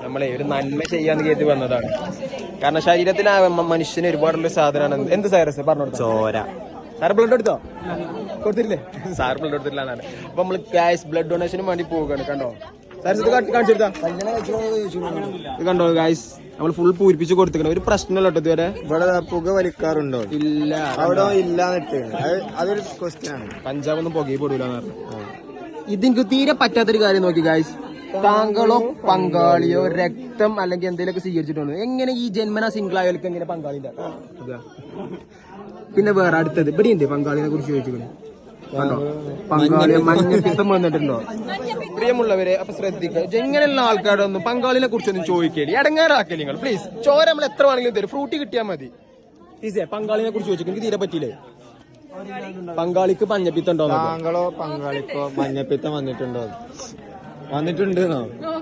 നമ്മളെ ഒരു നന്മ ചെയ്യാന്ന് കരുതി വന്നതാണ്. കാരണം ശരീരത്തിന് മനുഷ്യന് ഒരുപാടുള്ള സാധനമാണ്. എന്ത് സൈറസ് പറഞ്ഞു? ചോര. സാറ് ബ്ലഡ് എടുത്തോ? കൊടുത്തില്ലേ? സാർ ബ്ലഡ് എടുത്തില്ല. അപ്പൊ നമ്മള് ഗായ്സ് ബ്ലഡ് ഡൊണേഷനും വേണ്ടി പോവുകയാണ്. കണ്ടോ സാർ? ഇത് കാണിച്ചെടുത്താ ഇത് കണ്ടോ ഗായ്സ്? നമ്മൾ ഫുൾ പൂരിപ്പിച്ച് കൊടുത്തിക്കണം. ഒരു പ്രശ്നമല്ല കേട്ടോ ഇതുവരെ. ഇവിടെ പുക വലിക്കാറുണ്ടോ? ഇല്ല. അവിടെ ഇല്ലാന്നിട്ട് അതൊരു ക്വസ്റ്റ്യൻ ആണ്. പഞ്ചാബൊന്നും പുകയെ പൊടൂലെന്ന് പറഞ്ഞു. ഇതെനിക്ക് തീരെ പറ്റാത്തൊരു കാര്യം നോക്കി ഗായ്സ്. താങ്കളോ പങ്കാളിയോ രക്തം അല്ലെങ്കിൽ എന്തെങ്കിലുമൊക്കെ സ്വീകരിച്ചിട്ടുണ്ട്. എങ്ങനെ ഈ ജന്മന സിംഗിൾ ആയാലും എങ്ങനെ പങ്കാളിയില്ല? പിന്നെ വേറെ അടുത്തത് ഇവിടെ ഉണ്ട്. പങ്കാളിനെ കുറിച്ച് ചോദിച്ചിട്ടുണ്ട്. പങ്കാളി മഞ്ഞപ്പിത്തം വന്നിട്ടുണ്ടോ? പ്രിയമുള്ളവരെ, അപ്പൊ ശ്രദ്ധിക്കുക. എങ്ങനെയുള്ള ആൾക്കാരൊന്നും പങ്കാളിനെ കുറിച്ചൊന്നും ചോദിക്കേണ്ടി ഇടങ്ങാറാക്കല് നിങ്ങൾ പ്ലീസ്. ചോര നമ്മൾ എത്ര വേണമെങ്കിലും തരും. ഫ്രൂട്ടി കിട്ടിയാൽ മതി. ഈസേ പങ്കാളിനെ കുറിച്ച് ചോദിച്ചു. എനിക്ക് തീരെ പറ്റിയില്ലേ? പങ്കാളിക്ക് മഞ്ഞപ്പിത്തം ഉണ്ടോ? താങ്കളോ പങ്കാളിക്കോ മഞ്ഞപ്പിത്തം വന്നിട്ടുണ്ടോ? വന്നിട്ടുണ്ടെന്നോ?